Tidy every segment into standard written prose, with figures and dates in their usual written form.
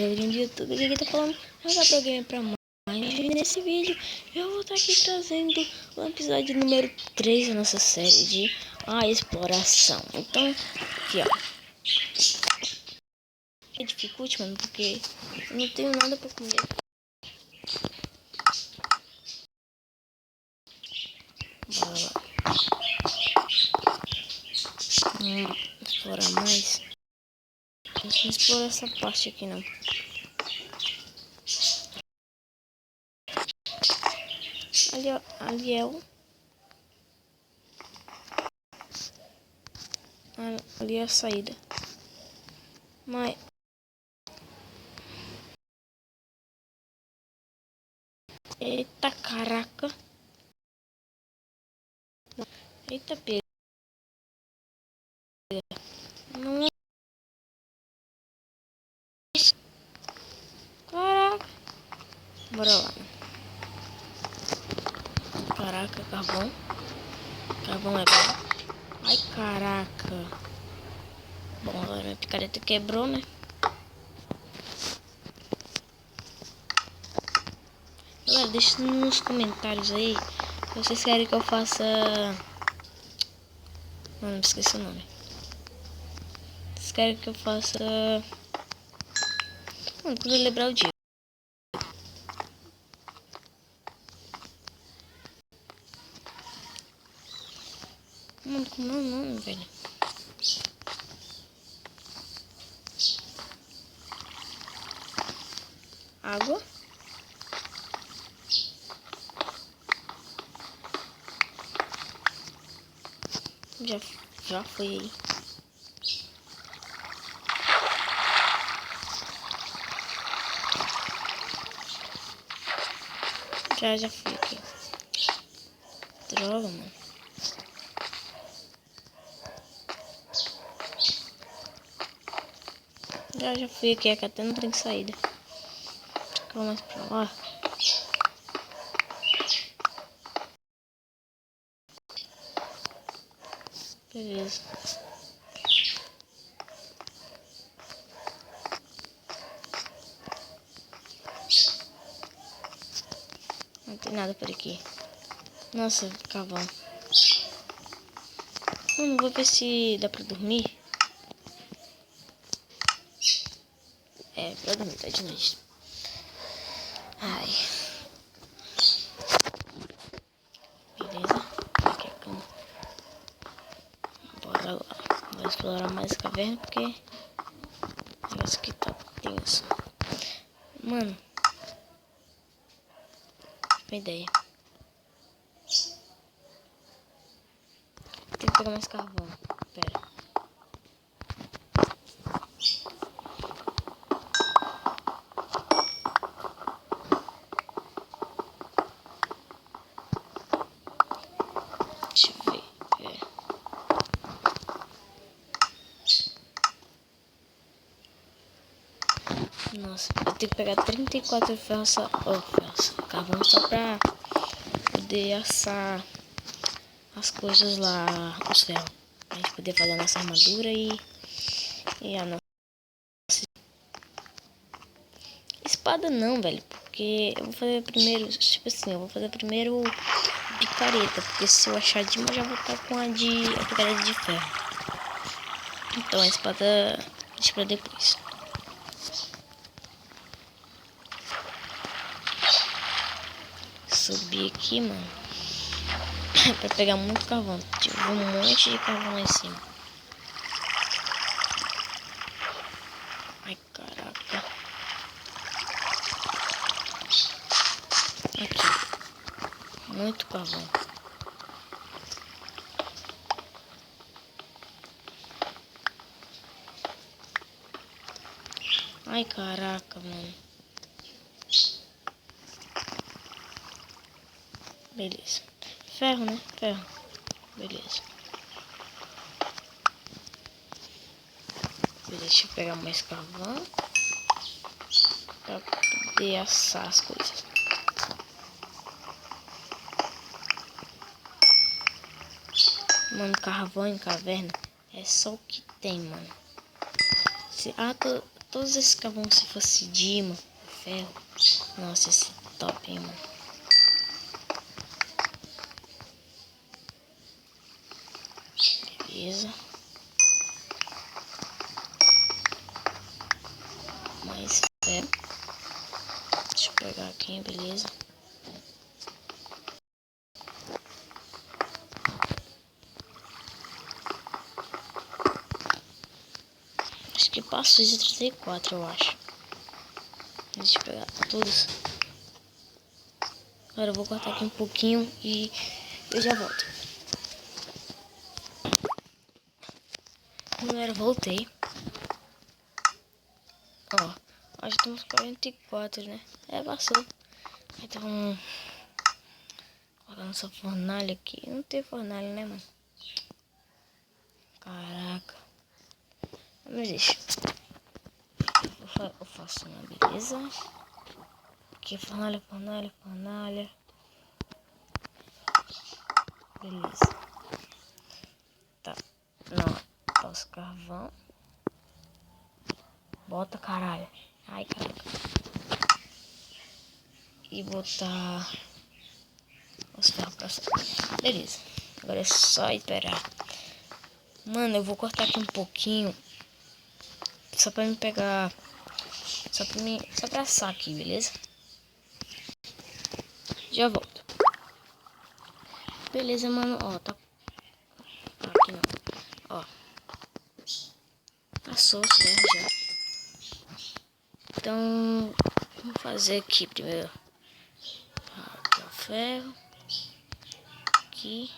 galerinha do YouTube, aqui tá falando jogar pro game pra mais. E nesse vídeo eu vou estar aqui trazendo o episódio número 3 da nossa série de A Exploração. Então, aqui ó, é dificulte, mano, porque eu não tenho nada pra comer. Bora lá. Explorar mais. Não explorar essa parte aqui não. Ali é o... Ali é a saída. Mas... Eita caraca. Eita pega. Não. Caraca. Bora lá. Caraca, carvão. Carvão é bom. Ai, caraca. Bom, agora minha picareta quebrou, né? Galera, deixa nos comentários aí se vocês querem que eu faça... Não me esqueci o nome. Vocês querem que eu faça... Mano, quando eu lembrar o dia. Mano, como é o nome, velho? Água. Já foi aí. Já fui aqui. Droga, mano. Já fui aqui, é que até não tem saída. Vamos mais pra lá. Beleza. Não tem nada por aqui. Nossa, cavão. Mano, vou ver se dá pra dormir. É, pra dormir, tá de noite. Ai. Beleza. Aqui é a cama. Bora lá. Vou explorar mais a caverna porque o negócio aqui tá tenso. Mano. Uma ideia. Tem que pegar mais carvão. Pera. Deixa eu ver. Nossa, eu tenho que pegar 34 ferros, carvão só pra poder assar as coisas lá, os ferros. A gente poder fazer a nossa armadura e a nossa espada não, velho. Porque eu vou fazer primeiro, tipo assim, eu vou fazer primeiro picareta. Porque se eu achar de uma, já vou estar com a picareta de ferro. Então a espada deixa pra depois. Subir aqui, mano. Pra pegar muito carvão. Tive um monte de carvão lá em cima. Ai, caraca. Aqui. Muito carvão. Ai, caraca, mano. Beleza. Ferro, né? Ferro. Beleza. Deixa eu pegar mais carvão pra poder assar as coisas. Mano, carvão em caverna é só o que tem, mano. Tô todos esses carvão se fosse Dima, ferro. Nossa, esse top, hein, mano. Beleza. Mais ferro. Deixa eu pegar aqui, beleza. Acho que passou de 34, eu acho. Deixa eu pegar todos. Agora eu vou cortar aqui um pouquinho e eu já volto. Galera, voltei. Ó, acho que temos 44, né? É, passou. Então, colocando essa fornalha aqui. Não tem fornalha, né, mano? Caraca. Mas deixa. Eu faço uma, beleza? Aqui, fornalha. Beleza. Tá. Não, tá os carvão. Bota, caralho. Ai, caraca. E botar os ferros pra cima. Beleza. Agora é só esperar. Mano, eu vou cortar aqui um pouquinho. Só pra me pegar. Só pra assar aqui, beleza? Já volto. Beleza, mano. Ó, tá aqui não. Ó. Passou o ferro já. Então, vamos fazer aqui primeiro. Aqui o ferro. Aqui.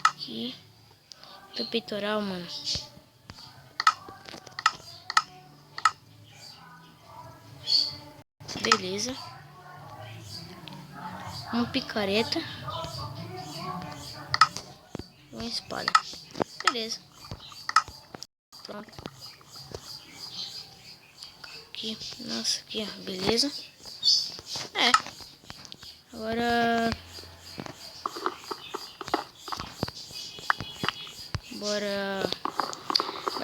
Aqui. Do peitoral, mano. Beleza. Uma picareta. Uma espada. Beleza. Pronto. Aqui. Nossa, aqui, ó. Beleza. É. Agora... Bora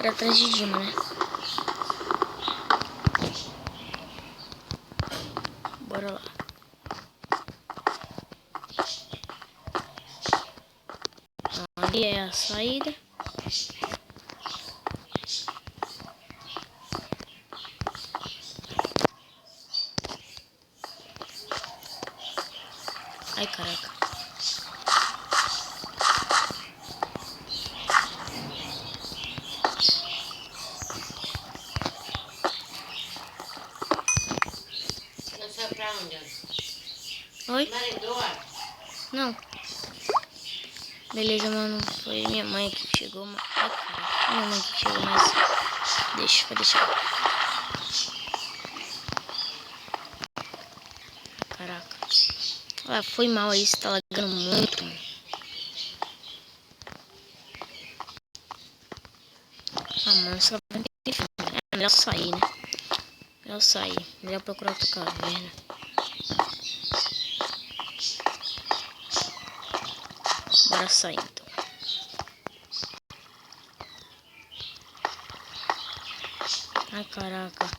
atrás de Dima, né? Bora lá. Ali é a saída. Ai, caraca. Você foi pra onde? Oi? Maridor? Não. Beleza, mano. Foi minha mãe que chegou. Ai, caraca. Minha mãe que chegou, mas... Deixa, vai deixar. Caraca. Ah, foi mal aí, você tá lagando muito, mano. Ah, mano, só vai ter que... É melhor sair, né? Melhor sair. Melhor procurar outra caverna. Bora sair, então. Ai, caraca.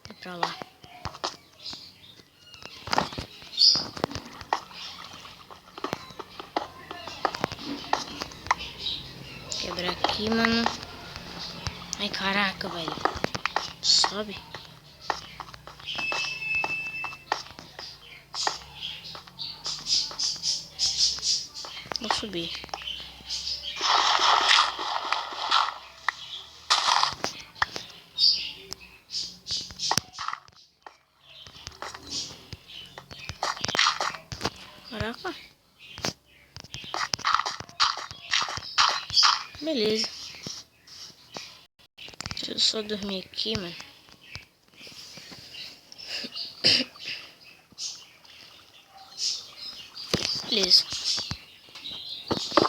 Vai pra lá. Quebrar aqui, mano. Ai, caraca, velho. Sobe. Vou subir. Caraca. Beleza. Deixa eu só dormir aqui, mano. Beleza.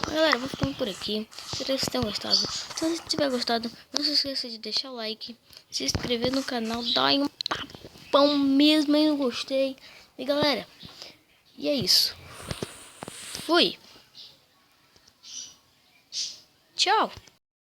Galera, eu vou ficando por aqui. Espero que vocês tenham gostado. Se você tiver gostado, não se esqueça de deixar o like, se inscrever no canal, dar um tapão mesmo aí no gostei. E galera, E é isso. Fui. Tchau.